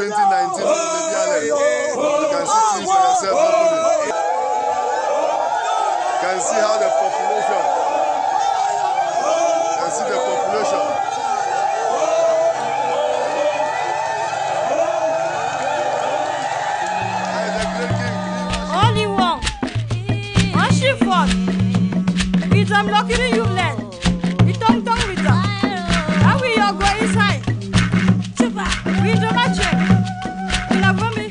2019 you can see things for yourself happening. You can see how the population. You can see the population. All you want. What she for? With them lucky you land. You don't with them. How will you go inside? We do not check. You love me.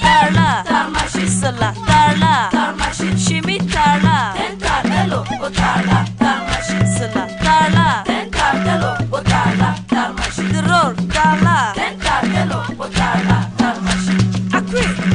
Tarla, Tarmashi Sala, Tarla, Tarmashi Shimi Tarla, then Tardello, Tarla, Tarmashi Sala, Tarla, then Tardello, Tarla, Tarmashi the road, Tarla, then Tardello, Tarla, Tarmashi. Agree.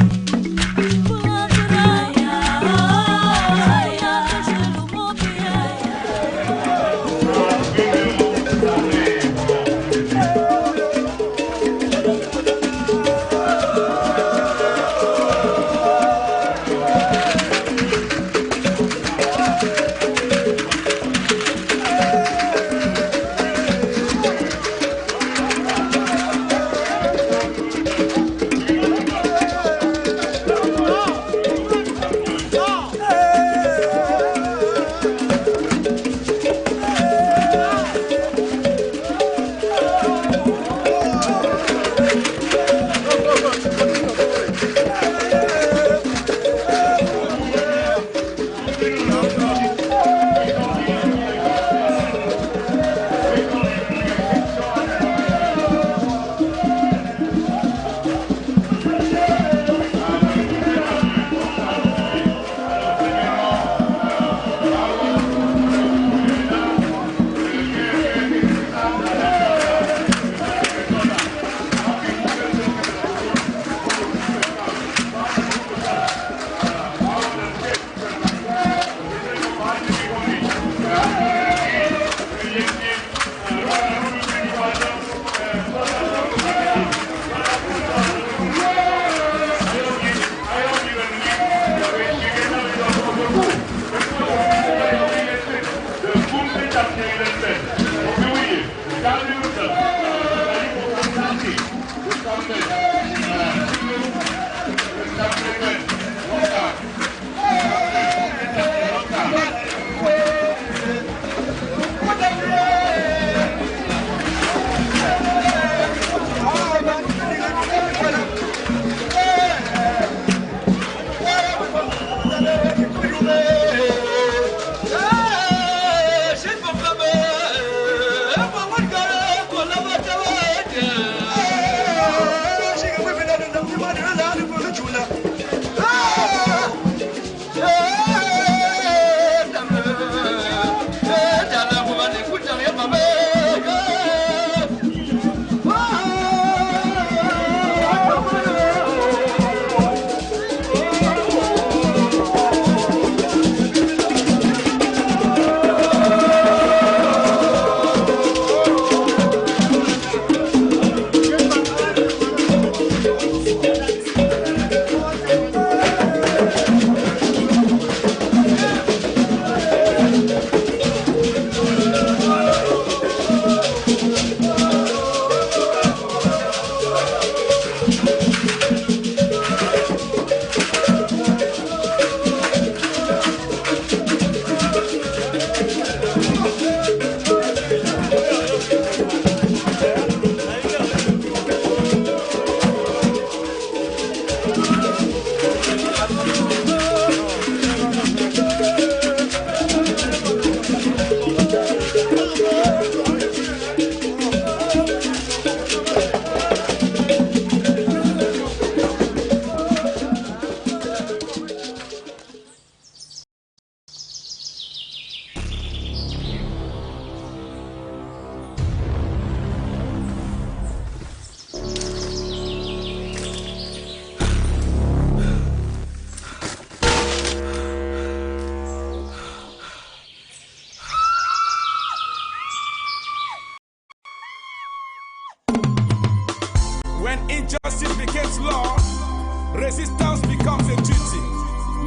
resistance becomes a duty.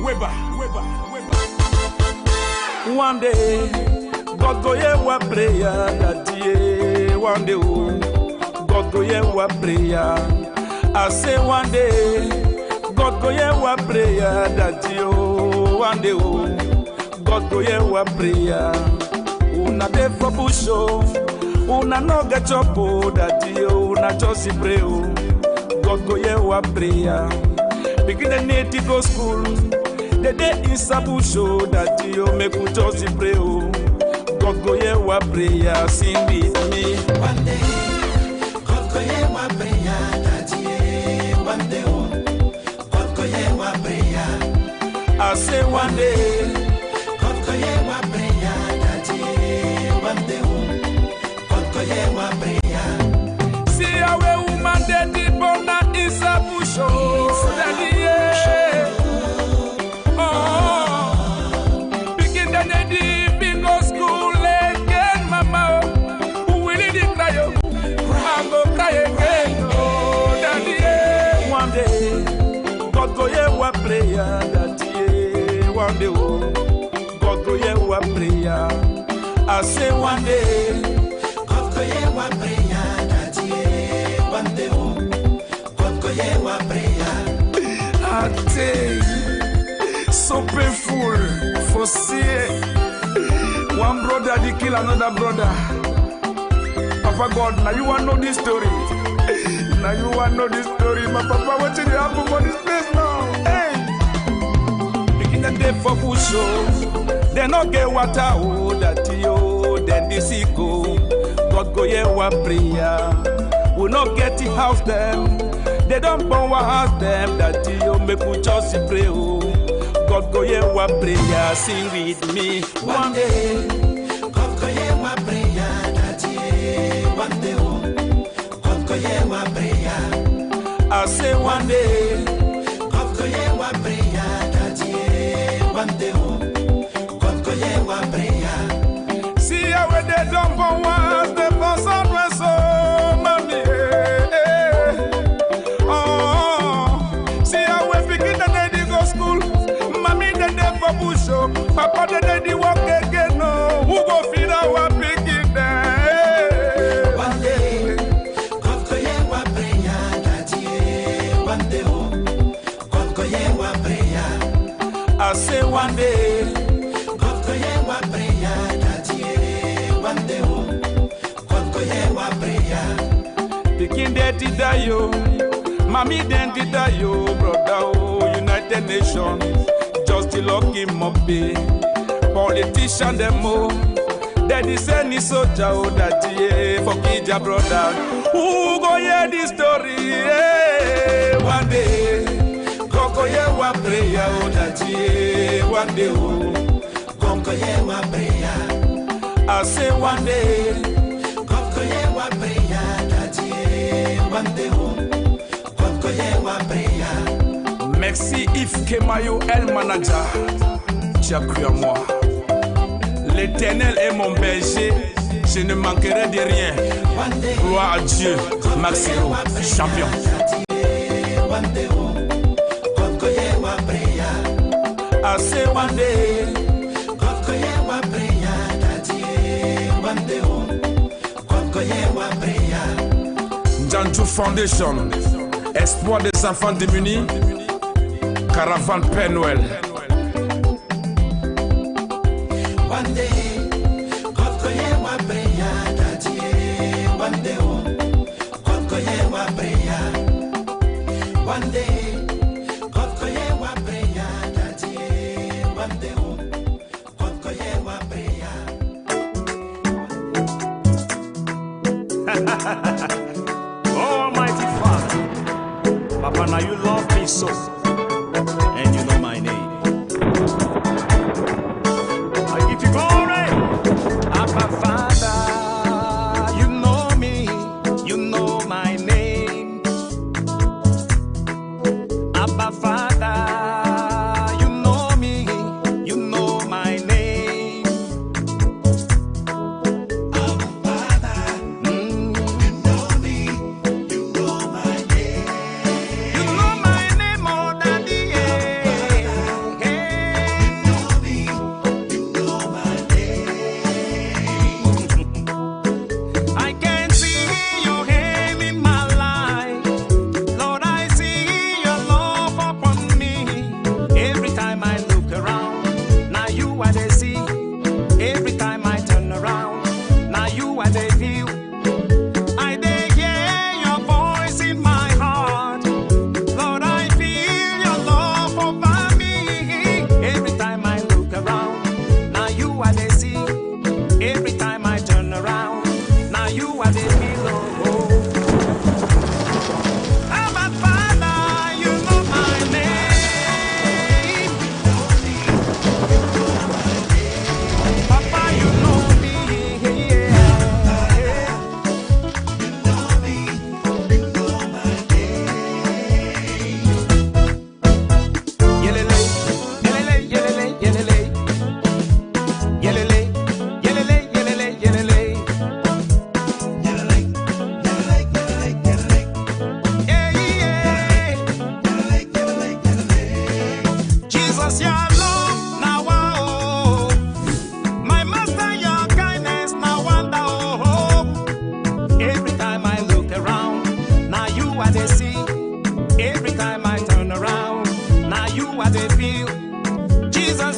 Weber. One day, God go hear our prayer, daddy. One day, God go hear our prayer. I say one day, God go hear our prayer, daddy. One day, God go hear our prayer. Una dey for bush, una no get chop, daddy. Una just pray, God go hear our prayer. Begin the need to go school. The day in Sabusho, that you make me just pray. God go hear our prayer, sing with me. One day, God go hear our prayer, that you. One day, God go hear our prayer. I say one day, God go hear our prayer, that you. One day, God go hear our prayer. See how a woman dead deep on that in Sabusho, that prayer that one day, God go hear our prayer. I say one day, God go hear our prayer that one day, God go hear our prayer. I tell so painful for see one brother they kill another brother. Papa God, now you want to know this story. Now you want to know this story. My papa, what did happen for this place now? Hey! Begin the day for push, they not get water, oh, that you, then this go. God go hear our prayer. We not get the house them. They don't burn our house them, that you make we just pray, oh. God go hear our prayer, sing with me. One day, God go hear our prayer, that you. One day, God go hear our prayer. I say one day, God go hear our prayer, that you. One day, God go hear our prayer. See how they don't burn once, they burn somewhere, so mommy. Oh, see how we begin the day they go school, mommy the day for bush, papa the day they walk again. No, who go feed our picking there? One day, God go hear our prayer, that you. One day, God go hear our prayer. I say one day, God go hear our prayer, that you. One day, God go hear our prayer. picking the die yo, mommy then did die yo, brother oh, United Nations, just the lock him up, politician them oh, daddy send his soldier oh, that yeah, for Kija brother, who go hear this story, yeah. One day, God go hear one prayer oh, that yeah, one day oh, God go hear our prayer. I say one day, God go hear our prayer, that you. One day, God go hear our prayer. merci Yves Kemayo, El Manager, tu as cru à moi. L'Éternel est mon berger, je ne manquerai de rien. Gloire à Dieu, Maxero, champion. One day, God go hear our prayer. I say one day, God go hear our prayer, that you. One day, God go hear our prayer. Janju Foundation, espoir des enfants démunis, caravane Père Noël. One day, God go hear our prayer, that you. One day, God go hear our prayer. One day, God go hear our prayer, that you. One day, God go hear our prayer. Almighty Father, Papa, now you love me so, and you know my name. I give you glory, Abba Father. You know me, you know my name. Abba Father, you know me, you know my name. Abba Father, you know me, you know my name. You know my name more than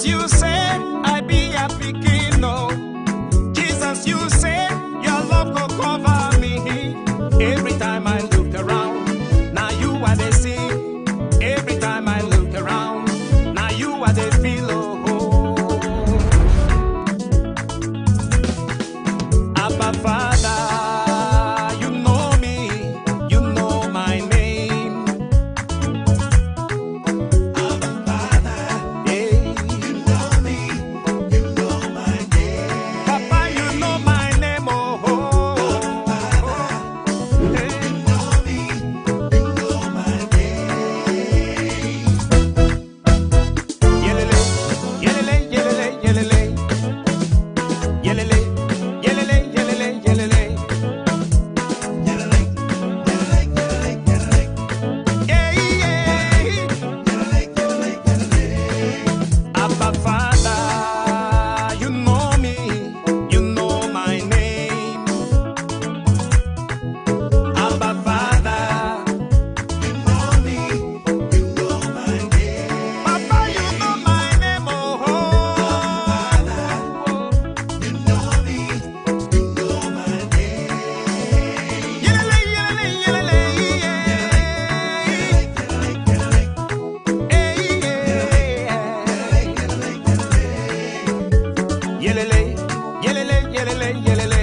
Jesus, you said I be a picking, no. Jesus, you said your love will cover me. Every time I look around, now you are the sea. Every time I look around, now you are the pillow. Abba Father, you know me, you know my name. Abba Father, Yeah. you know me, you know my name. Papa, you know my name, oh. Hey. You know me, you know my name. Yelele, yelele, yelele, yelele. Yelele, yelele, yelele, yelele. Yeah, yeah. Abba Father, you know me, you know my name. Abba Father, You know me, you know my name. Papa, you know my name, oh. You know me, you know my name. Yelele, yelele, yelele, yeah. Hey, yeah. Yelele, yelele, yelele, yelele.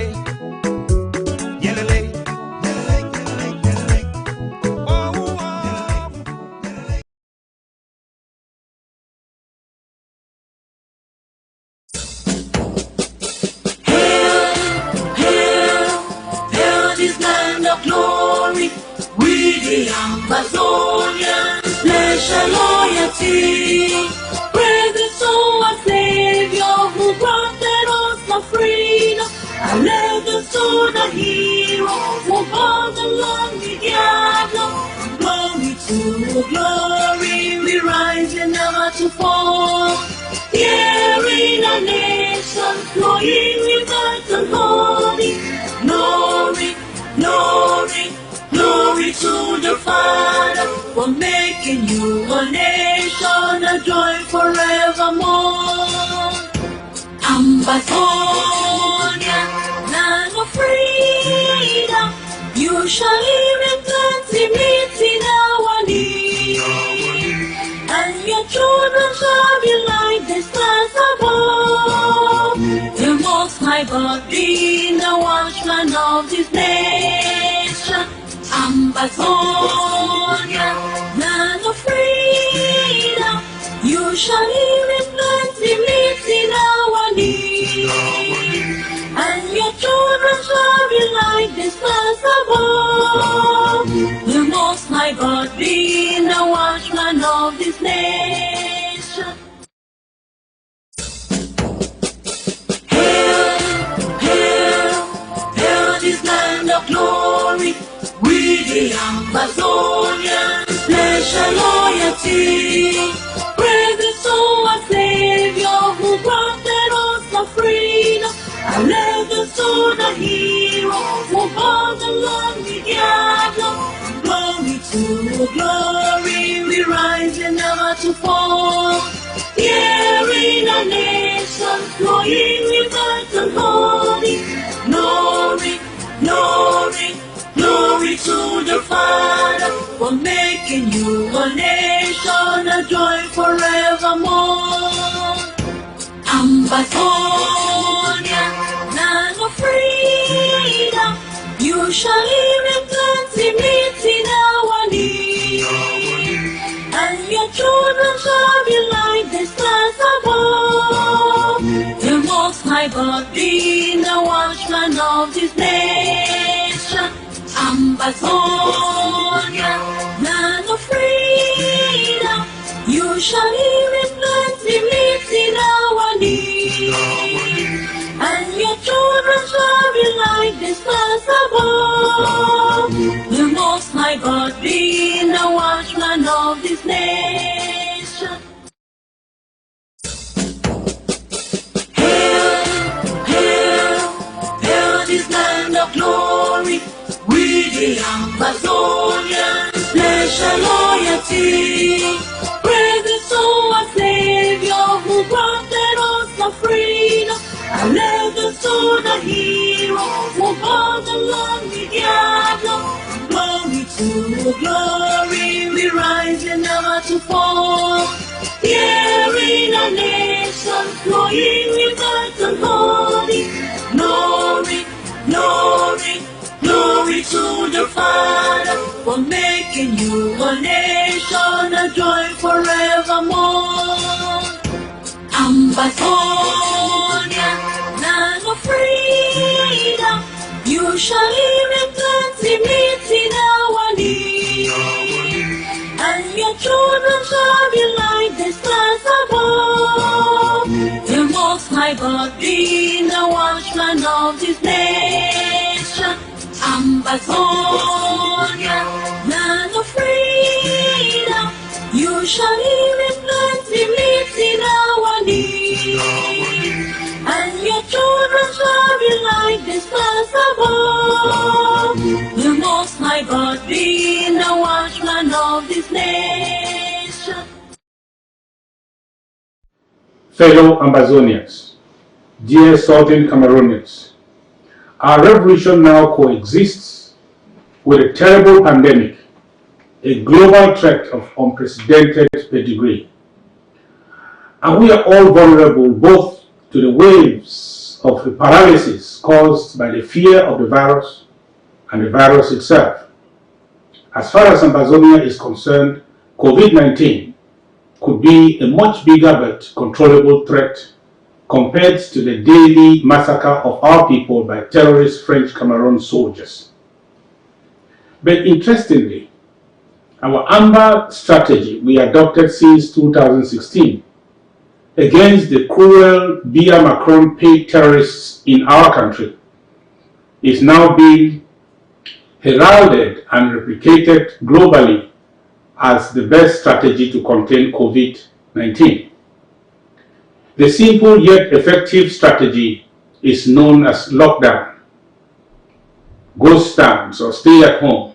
Yelele. Oh, oh. Hail this land of glory, we the Amazonians pledge our loyalty. Praise the soul of Savior who granted us the freedom. Allegiance to the hero who brought the land we gather. Glory to glory, we rise and never to fall. Here in a nation, flowing with earth and holy. Glory, glory, glory to the Father for making you a nation, a joy forevermore. Ambazonia, land of freedom, you shall live in plenty, meeting our needs. And your children shall be like the stars above. The Most High God being the watchman of this nation. Ambazonia, land of freedom, you shall live in plenty, meeting our needs. And your children shall be like the stars above. The Most High God being the watchman of this nation. Hail, hail, hail this land of glory, we the Amazonians pledge our loyalty. Praise the soul of Savior who granted us the freedom. Allegiance to the hero who brought the land we gather. Glory to glory, we rise and never to fall. Here in a nation, flowing with earth and holy. Glory, glory, glory to the Father for making you a nation, a joy forevermore. Ambazonia, land of freedom, you shall live in plenty, meeting our needs. And your children shall be like the stars above. The Most High God being the watchman of this nation. Ambazonia, land of freedom, you shall live in plenty, meeting our needs. And your children shall be like the stars above. The Most High God being the watchman of this nation. Hail, hail, hail this land of glory, we the Amazonians pledge our loyalty. Praise the soul of Savior who brought Alleluia to the hero who bore the lonely diablo. Glory to glory, we rise and never to fall. Here in a nation, flowing with light and holy. Glory, glory, glory to the Father for making you a nation, a joy forevermore. Ambazonia, land of freedom, you shall live in plenty, meeting our need. And your children shall be like the stars above. The Most High God being the watchman of this nation. Ambazonia, land of freedom, you shall live in plenty, meeting our need. And your children shall be like the stars above. The Most High God being the watchman of this nation. Fellow Ambazonians, dear Southern Cameroonians, our revolution now coexists with a terrible pandemic, a global threat of unprecedented pedigree. And we are all vulnerable both to the waves of the paralysis caused by the fear of the virus and the virus itself. As far as Ambazonia is concerned, COVID-19 could be a much bigger but controllable threat compared to the daily massacre of our people by terrorist French Cameroon soldiers. But interestingly, our amber strategy we adopted since 2016 against the cruel Biya Macron-paid terrorists in our country is now being heralded and replicated globally as the best strategy to contain COVID-19. The simple yet effective strategy is known as lockdown, ghost towns, or stay at home,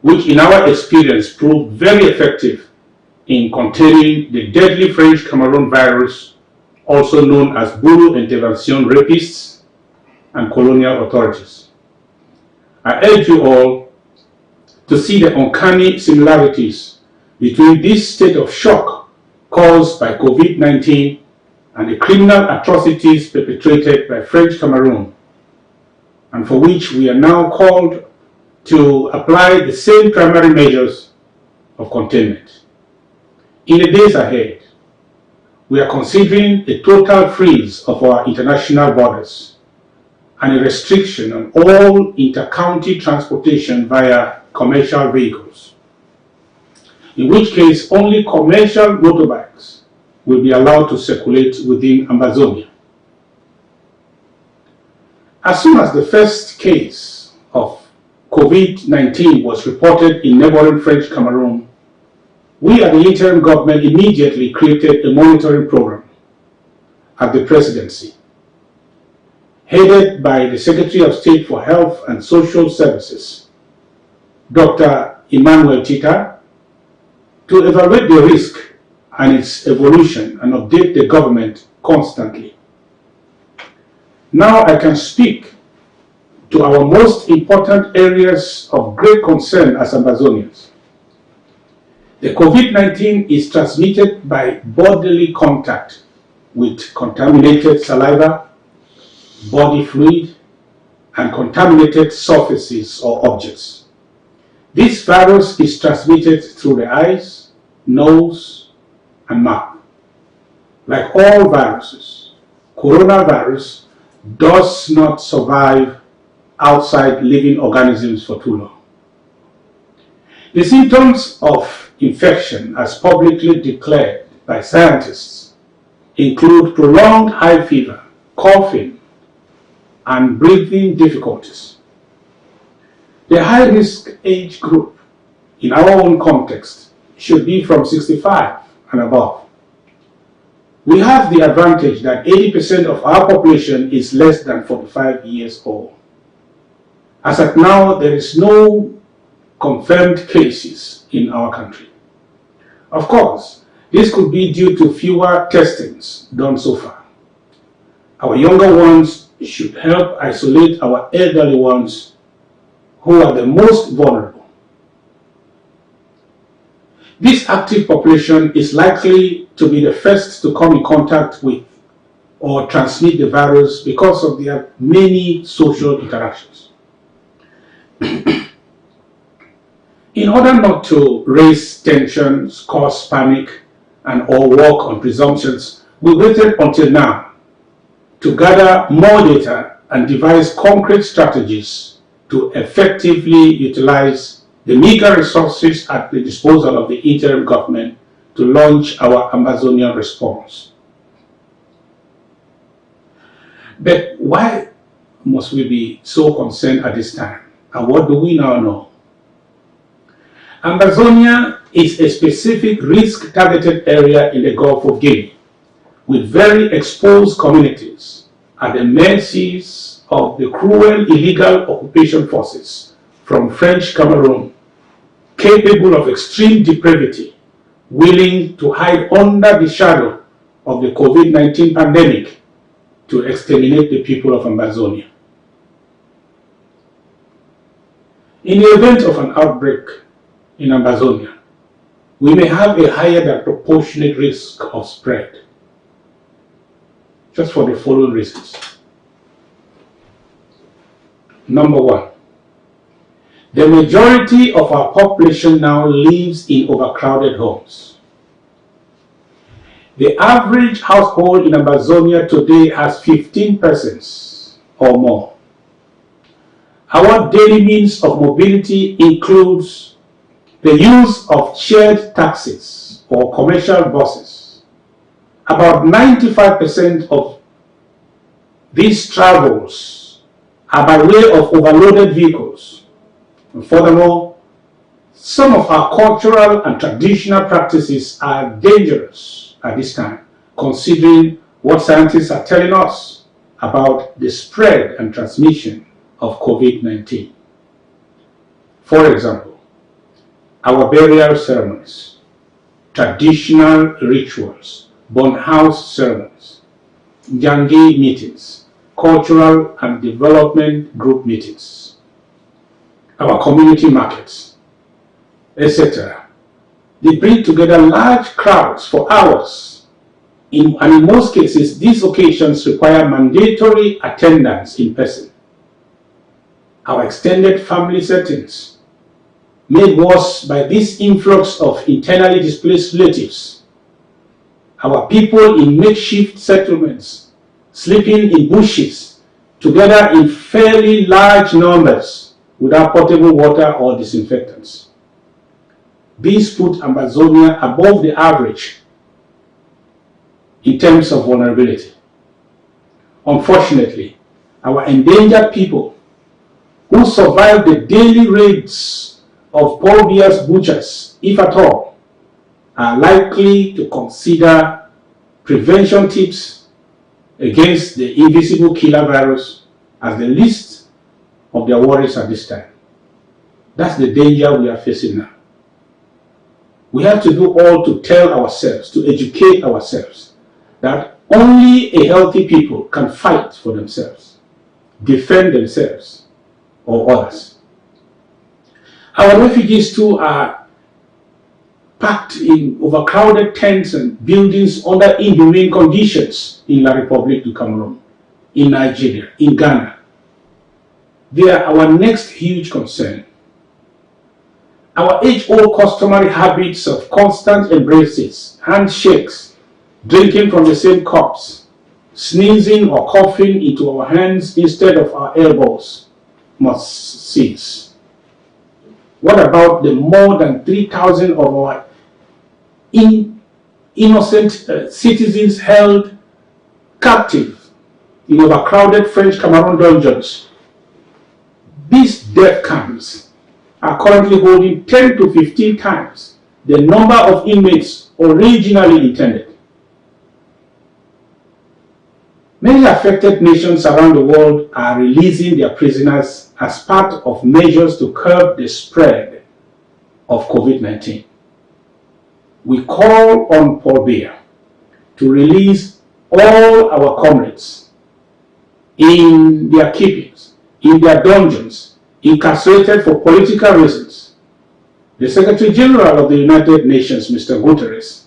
which in our experience proved very effective in containing the deadly French Cameroon virus, also known as Boulot intervention rapists and colonial authorities. I urge you all to see the uncanny similarities between this state of shock caused by COVID-19 and the criminal atrocities perpetrated by French Cameroon, and for which we are now called to apply the same primary measures of containment. In the days ahead, we are considering a total freeze of our international borders and a restriction on all inter-county transportation via commercial vehicles, in which case only commercial motorbikes will be allowed to circulate within Ambazonia. As soon as the first case of COVID-19 was reported in neighboring French Cameroon, we at the interim government immediately created a monitoring program at the presidency, headed by the Secretary of State for Health and Social Services, Dr. Emmanuel Tita, to evaluate the risk and its evolution and update the government constantly. Now I can speak to our most important areas of great concern as Ambazonians. The COVID-19 is transmitted by bodily contact with contaminated saliva, body fluid, and contaminated surfaces or objects. This virus is transmitted through the eyes, nose, and mouth. Like all viruses, coronavirus does not survive outside living organisms for too long. The symptoms of infection, as publicly declared by scientists, include prolonged high fever, coughing, and breathing difficulties. The high-risk age group, in our own context, should be from 65 and above. We have the advantage that 80% of our population is less than 45 years old. As at now, there is no confirmed cases in our country. Of course, this could be due to fewer testings done so far. Our younger ones should help isolate our elderly ones who are the most vulnerable. This active population is likely to be the first to come in contact with or transmit the virus because of their many social interactions. In order not to raise tensions, cause panic, and or work on presumptions, we waited until now to gather more data and devise concrete strategies to effectively utilize the meager resources at the disposal of the interim government to launch our Amazonian response. But why must we be so concerned at this time? And what do we now know? Amazonia is a specific risk-targeted area in the Gulf of Guinea, with very exposed communities at the mercies of the cruel illegal occupation forces from French Cameroon, capable of extreme depravity, willing to hide under the shadow of the COVID-19 pandemic to exterminate the people of Amazonia. In the event of an outbreak in Amazonia, we may have a higher than proportionate risk of spread, just for the following reasons. Number one, the majority of our population now lives in overcrowded homes. The average household in Amazonia today has 15 persons or more. Our daily means of mobility includes the use of shared taxis or commercial buses. About 95% of these travels are by way of overloaded vehicles. And furthermore, some of our cultural and traditional practices are dangerous at this time, considering what scientists are telling us about the spread and transmission of COVID-19. For example, our burial ceremonies, traditional rituals, burn house ceremonies, Jangi meetings, cultural and development group meetings, our community markets, etc. They bring together large crowds for hours, and in most cases, these occasions require mandatory attendance in person. Our extended family settings, made worse by this influx of internally displaced relatives, our people in makeshift settlements, sleeping in bushes, together in fairly large numbers without potable water or disinfectants. These put Amazonia above the average in terms of vulnerability. Unfortunately, our endangered people who survive the daily raids of Paul Biya's butchers, if at all, are likely to consider prevention tips against the invisible killer virus as the least of their worries at this time. That's the danger we are facing now. We have to do all to tell ourselves, to educate ourselves, that only a healthy people can fight for themselves, defend themselves or others. Our refugees too are packed in overcrowded tents and buildings under inhumane conditions in La République du Cameroon, in Nigeria, in Ghana. They are our next huge concern. Our age-old customary habits of constant embraces, handshakes, drinking from the same cups, sneezing or coughing into our hands instead of our elbows must cease. What about the more than 3,000 of our innocent citizens held captive in overcrowded French Cameroon dungeons? These death camps are currently holding 10 to 15 times the number of inmates originally intended. Many affected nations around the world are releasing their prisoners as part of measures to curb the spread of COVID-19. We call on Paul Biya to release all our comrades in their keepings, in their dungeons, incarcerated for political reasons. The Secretary General of the United Nations, Mr. Guterres,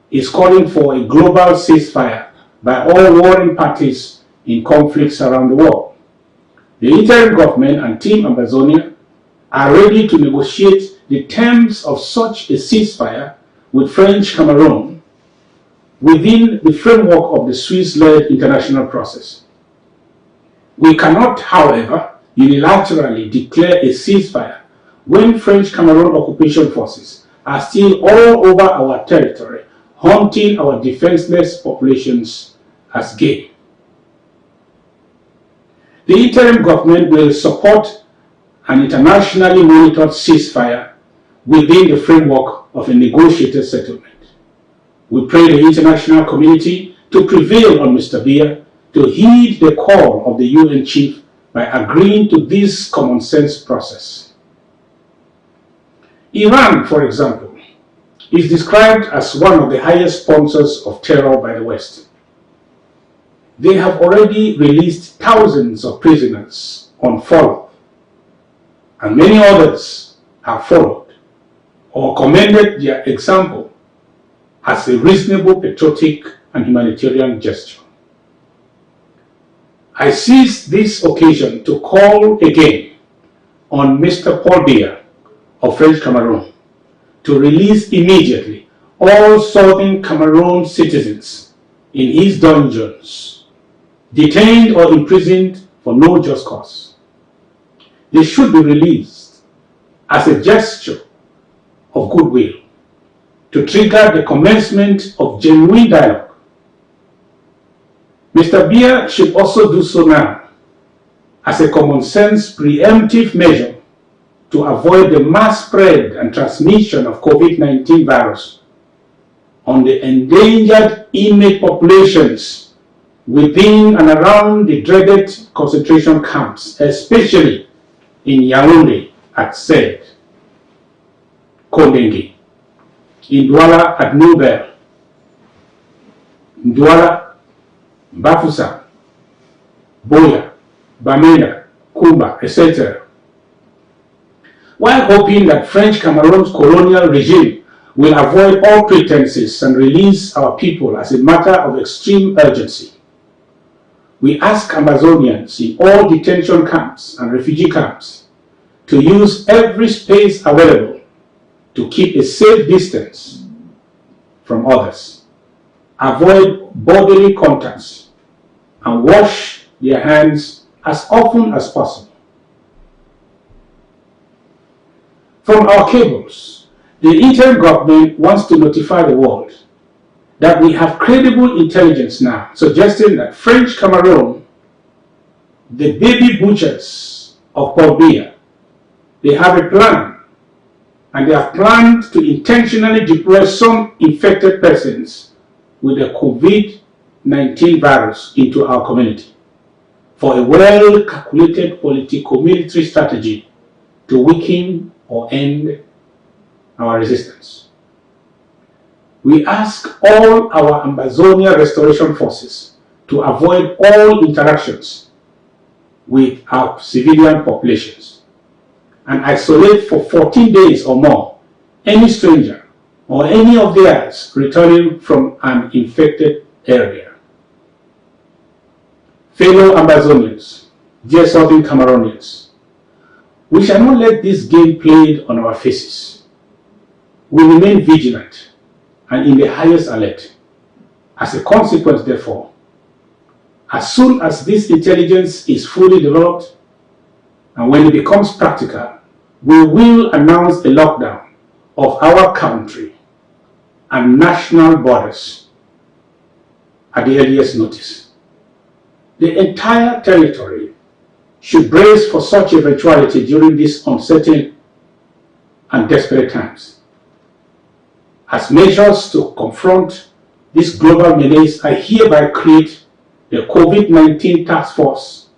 is calling for a global ceasefire by all warring parties in conflicts around the world. The interim government and Team Ambazonia are ready to negotiate the terms of such a ceasefire with French Cameroon within the framework of the Swiss-led international process. We cannot, however, unilaterally declare a ceasefire when French Cameroon occupation forces are still all over our territory, hunting our defenseless populations as game. The interim government will support an internationally monitored ceasefire within the framework of a negotiated settlement. We pray the international community to prevail on Mr. Biya to heed the call of the UN chief by agreeing to this common sense process. Iran, for example, is described as one of the highest sponsors of terror by the West. They have already released thousands of prisoners on follow, and many others have followed or commended their example as a reasonable, patriotic, and humanitarian gesture. I seize this occasion to call again on Mr. Paul Biya of French Cameroon to release immediately all southern Cameroon citizens in his dungeons, detained or imprisoned for no just cause. They should be released as a gesture of goodwill to trigger the commencement of genuine dialogue. Mr. Biya should also do so now as a common sense preemptive measure to avoid the mass spread and transmission of COVID-19 virus on the endangered inmate populations within and around the dreaded concentration camps, especially in Yaoundé at Sed, Kondenge, in Douala at Nouvelle, Douala, Bafoussa, Boya, Bamenda, Kumba, etc., while hoping that French Cameroon's colonial regime will avoid all pretenses and release our people as a matter of extreme urgency. We ask Amazonians in all detention camps and refugee camps to use every space available to keep a safe distance from others, avoid bodily contacts, and wash their hands as often as possible. From our cables, the interim government wants to notify the world that we have credible intelligence now suggesting that French Cameroon, the baby butchers of Paul Biya, they have a plan, and they have planned to intentionally deploy some infected persons with the COVID-19 virus into our community for a well-calculated politico-military strategy to weaken or end our resistance. We ask all our Ambazonia restoration forces to avoid all interactions with our civilian populations and isolate for 14 days or more any stranger or any of theirs returning from an infected area. Fellow Ambazonians, dear Southern Cameroonians, we shall not let this game played on our faces. We remain vigilant and in the highest alert. As a consequence, therefore, as soon as this intelligence is fully developed and when it becomes practical, we will announce a lockdown of our country and national borders at the earliest notice. The entire territory should brace for such eventuality during these uncertain and desperate times. As measures to confront this global menace, I hereby create the COVID-19 Task Force,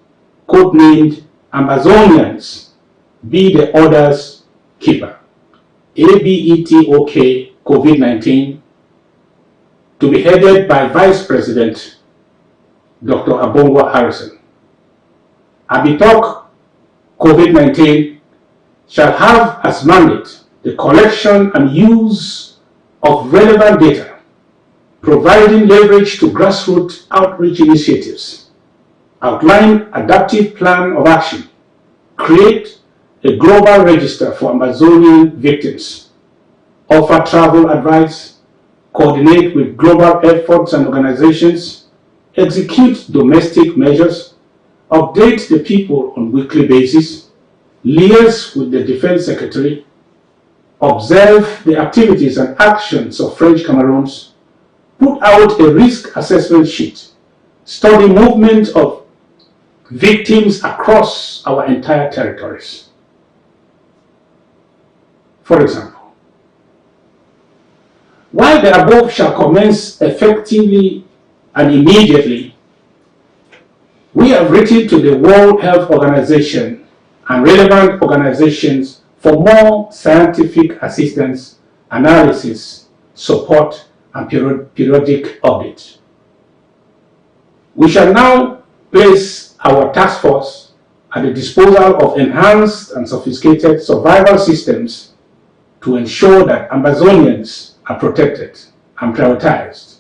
codenamed Ambazonians, Be the Orders Keeper, ABETOK COVID-19, to be headed by Vice President Dr. Abongwa Harrison. Abitok COVID-19 shall have as mandate the collection and use of relevant data, providing leverage to grassroots outreach initiatives, outline adaptive plan of action, create a global register for Amazonian victims, offer travel advice, coordinate with global efforts and organizations, execute domestic measures, update the people on a weekly basis, liaise with the Defense Secretary, observe the activities and actions of French Cameroons, put out a risk assessment sheet, study movement of victims across our entire territories. For example, while the above shall commence effectively and immediately, we have written to the World Health Organization and relevant organizations for more scientific assistance, analysis, support, and periodic updates. We shall now place our task force at the disposal of enhanced and sophisticated survival systems to ensure that Amazonians are protected and prioritized.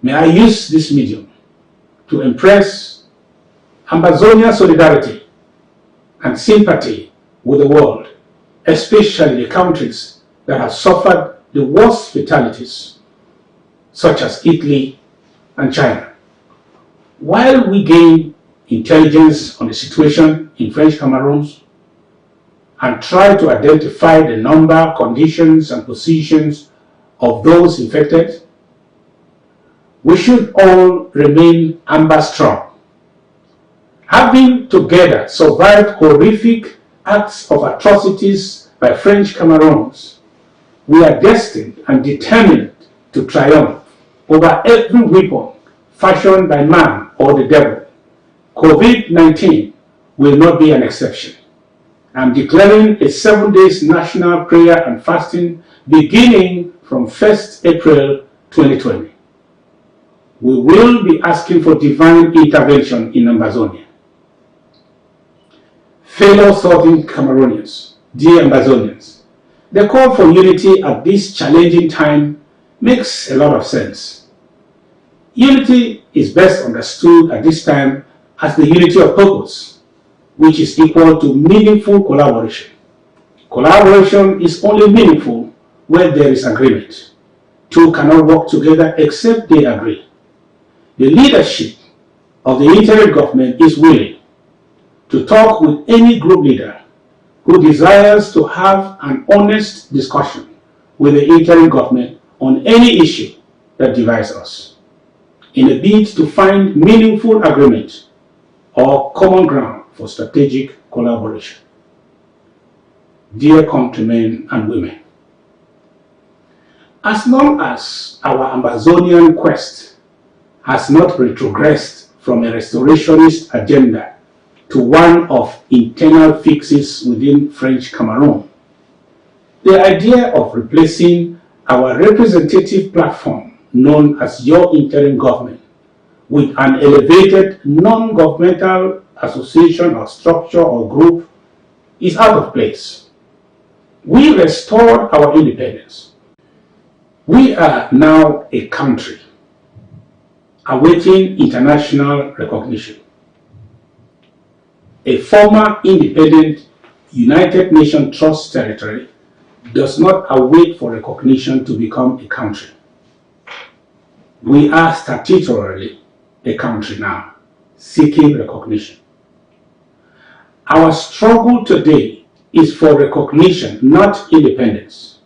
May I use this medium to impress Amazonian solidarity and sympathy with the world, especially the countries that have suffered the worst fatalities, such as Italy and China. While we gain intelligence on the situation in French Cameroons and try to identify the number, conditions, and positions of those infected, we should all remain amber strong. Having together survived horrific acts of atrocities by French Cameroons, we are destined and determined to triumph over every weapon fashioned by man or the devil. COVID-19 will not be an exception. I'm declaring a 7-day national prayer and fasting beginning from 1st April 2020. We will be asking for divine intervention in Amazonia. Fellow Southern Cameroonians, dear Amazonians, the call for unity at this challenging time makes a lot of sense. Unity is best understood at this time as the unity of purpose, which is equal to meaningful collaboration. Collaboration is only meaningful where there is agreement. Two cannot work together except they agree. The leadership of the interim government is willing to talk with any group leader who desires to have an honest discussion with the interim government on any issue that divides us, in a bid to find meaningful agreement or common ground for strategic collaboration. Dear countrymen and women, as long as our Amazonian quest has not retrogressed from a restorationist agenda to one of internal fixes within French Cameroon, the idea of replacing our representative platform known as your interim government with an elevated non-governmental association or structure or group is out of place. We restored our independence. We are now a country awaiting international recognition. A former independent United Nations Trust territory does not await for recognition to become a country. We are statutorily a country now, seeking recognition. Our struggle today is for recognition, not independence.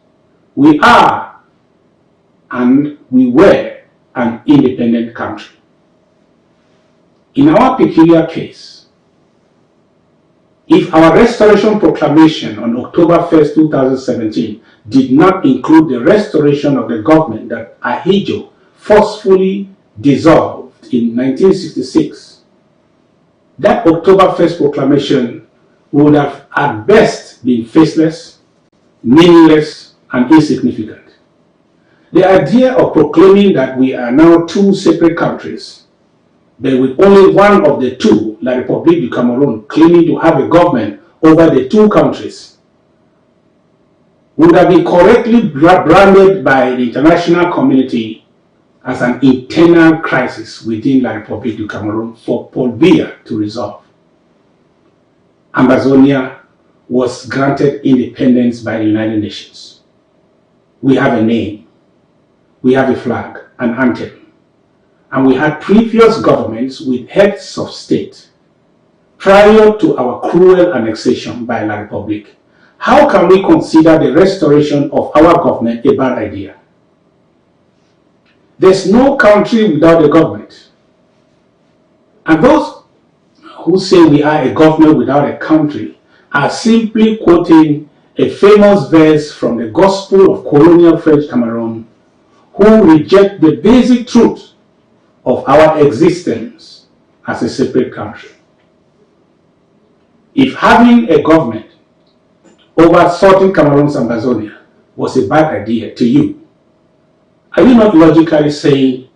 We are and we were an independent country. In our peculiar case, if our restoration proclamation on October 1st, 2017 did not include the restoration of the government that Ahijo forcefully dissolved in 1966, that October 1st proclamation would have at best been faceless, meaningless, and insignificant. The idea of proclaiming that we are now two separate countries but with only one of the two, La République du Cameroon, claiming to have a government over the two countries, would have been correctly branded by the international community as an internal crisis within La République du Cameroon for Paul Biya to resolve. Ambazonia was granted independence by the United Nations. We have a name, we have a flag, an anthem, and we had previous governments with heads of state prior to our cruel annexation by La République. How can we consider the restoration of our government a bad idea? There's no country without a government. And those who say we are a government without a country are simply quoting a famous verse from the Gospel of colonial French Cameroon, who reject the basic truth of our existence as a separate country. If having a government over Southern Cameroon's Ambazonia was a bad idea to you, are you not logically saying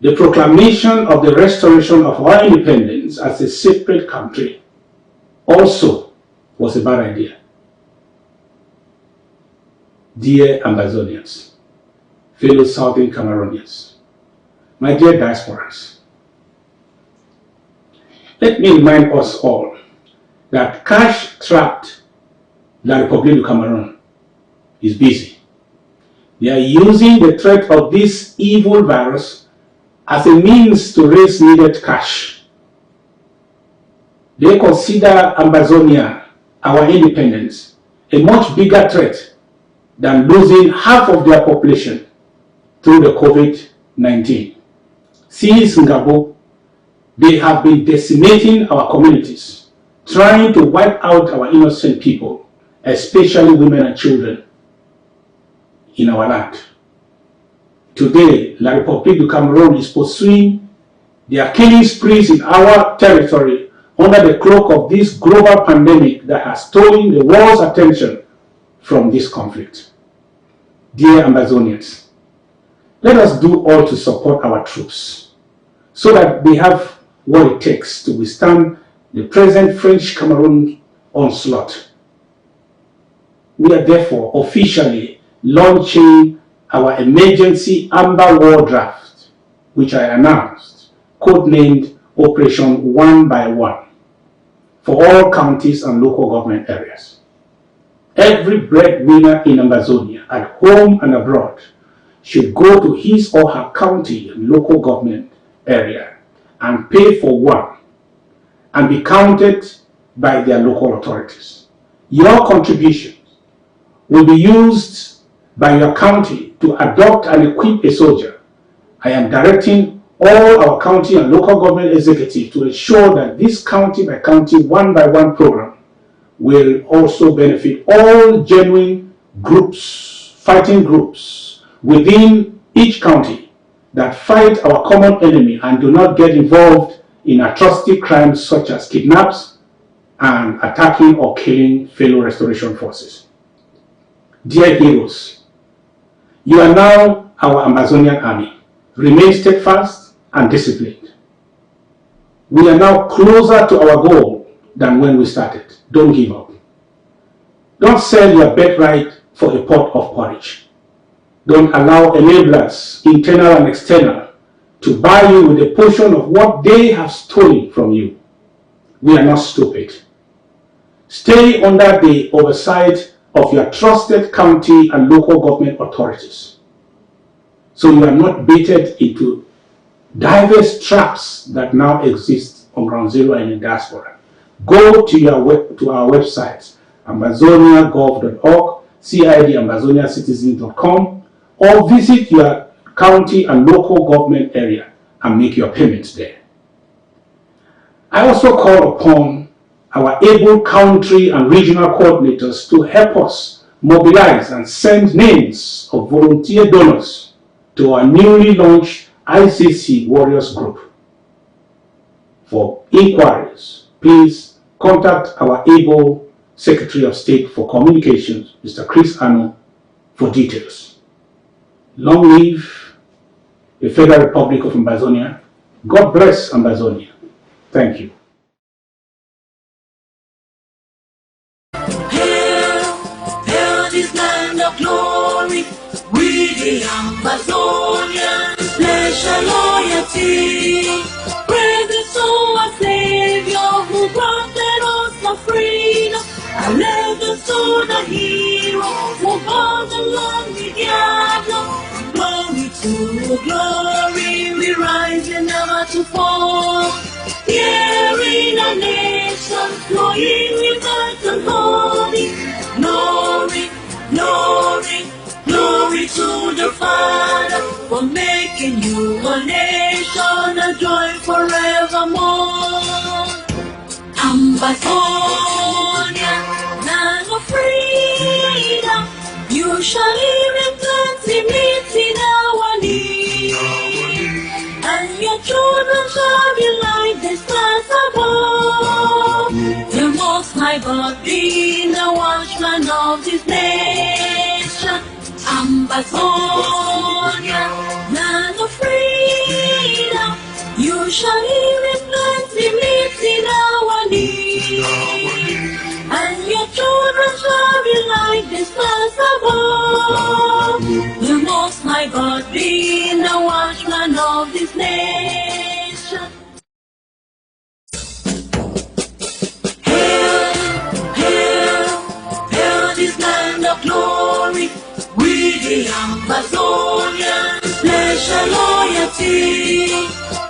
the proclamation of the restoration of our independence as a separate country also was a bad idea? Dear Ambazonians, fellow Southern Cameroonians, my dear diasporans, let me remind us all that cash-strapped La République du Cameroon is busy. They are using the threat of this evil virus as a means to raise needed cash. They consider Ambazonia, our independence, a much bigger threat than losing half of their population through the COVID-19. Since Ngabo, they have been decimating our communities, trying to wipe out our innocent people, especially women and children in our land. Today, La République du Cameroon is pursuing their killing sprees in our territory under the cloak of this global pandemic that has stolen the world's attention from this conflict. Dear Ambazonians, let us do all to support our troops so that they have what it takes to withstand the present French Cameroon onslaught. We are therefore officially launching our emergency Amber War Draft, which I announced, codenamed Operation 1 by 1, for all counties and local government areas. Every breadwinner in Ambazonia, at home and abroad, should go to his or her county and local government area and pay for one and be counted by their local authorities. Your contributions will be used by your county to adopt and equip a soldier. I am directing all our county and local government executives to ensure that this county by county, one by one program will also benefit all genuine groups, fighting groups within each county that fight our common enemy and do not get involved in atrocity crimes such as kidnaps and attacking or killing fellow restoration forces. Dear heroes, you are now our Amazonian army. Remain steadfast and disciplined. We are now closer to our goal than when we started. Don't give up. Don't sell your birthright for a pot of porridge. Don't allow enablers, internal and external, to buy you with a portion of what they have stolen from you. We are not stupid. Stay under the oversight of your trusted county and local government authorities, so you are not baited into diverse traps that now exist on Ground Zero and in diaspora. Go to our websites, ambazoniagov.org, cidambazoniacitizens.com, or visit your county and local government area and make your payments there. I also call upon our able country and regional coordinators to help us mobilize and send names of volunteer donors to our newly launched ICC Warriors Group. For inquiries, please contact our able Secretary of State for Communications, Mr. Chris Ano, for details. Long live the Federal Republic of Ambazonia. God bless Ambazonia. Thank you. Hail this land of glory, we the Amazonians pledge our loyalty. Praise the soul of Savior who granted us the freedom. Allegiance to the hero who brought the land with Yahweh. Glory to glory, we rise and never to fall. Here in a nation, flowing with earth and holy. Glory, glory, glory to the Father for making you a nation, a joy forevermore. Ambazonia, land of freedom, you shall live in plenty, meeting our needs, and your children shall be like the stars above. The Most High God being the watchman of this nation. Ambazonia, land of freedom, you shall live in plenty, meeting our needs, and your children shall be like the stars above. The Most High God being the watchman of this nation. Hail, hail, hail this land of glory, we the Amazonians pledge our loyalty.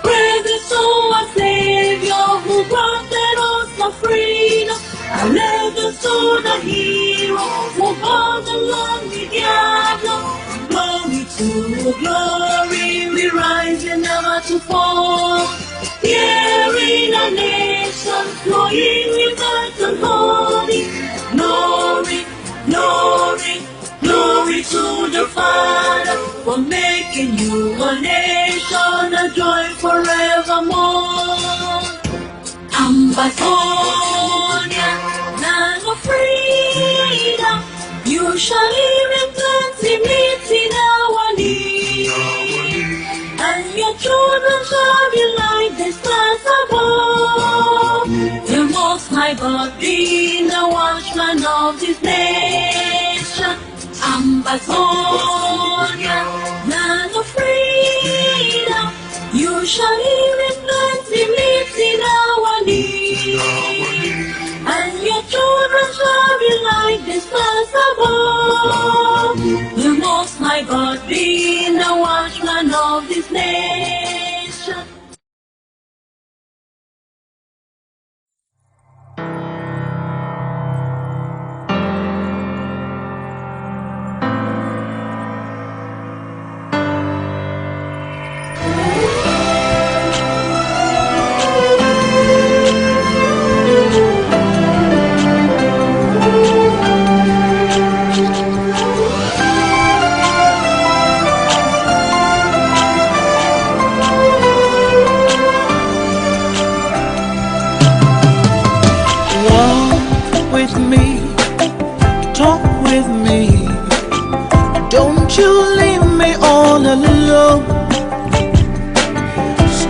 Praise the soul of Savior who granted us the freedom. Allegiance to the hero who brought the land with Yahweh. Glory to glory, we rise and never to fall. Here in a nation, flowing with earth and holy. Glory, glory, glory to the Father for making you a nation, a joy forevermore. Ambazonia, land of freedom, you shall live in plenty, meeting our needs, and your children shall be like the stars above. The Most High God being the watchman of this nation. Ambazonia, land of freedom, you shall live in plenty, meeting our needs, and your children shall be like the stars above. The Most High God being the watchman of this nation.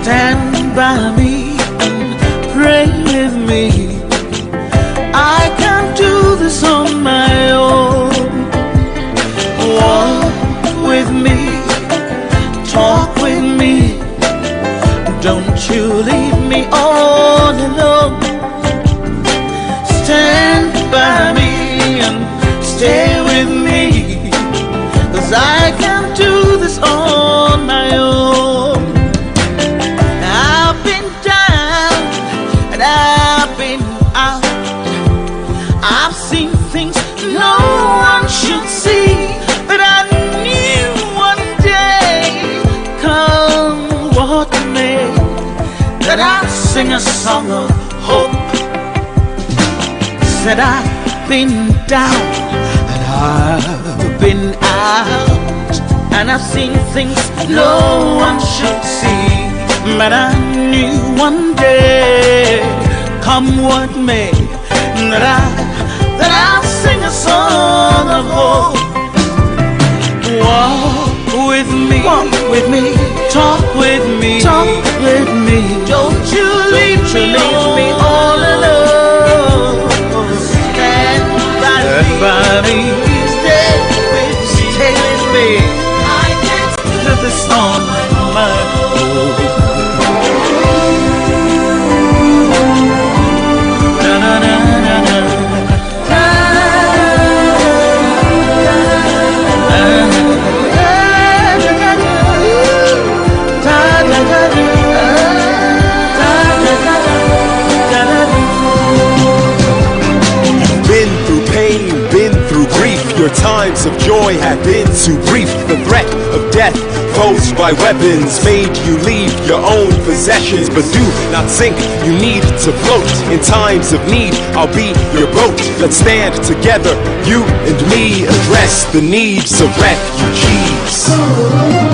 Stand by me and pray with me. I can't do this on my own. Walk with me, talk with me. Don't you leave me all alone. Stand by me and stay with me, 'cause I can't do this on my own. Should see that I knew one day, come what may, that I'd sing a song of hope. Said I've been down and I've been out, and I've seen things no one should see, but I knew one day, come what may, that I'll sing a song of hope. Walk with me, talk with me, talk with me. by weapons made you leave your own possessions. But do not think you need to float. In times of need, I'll be your boat. Let's stand together, you and me, address the needs of refugees.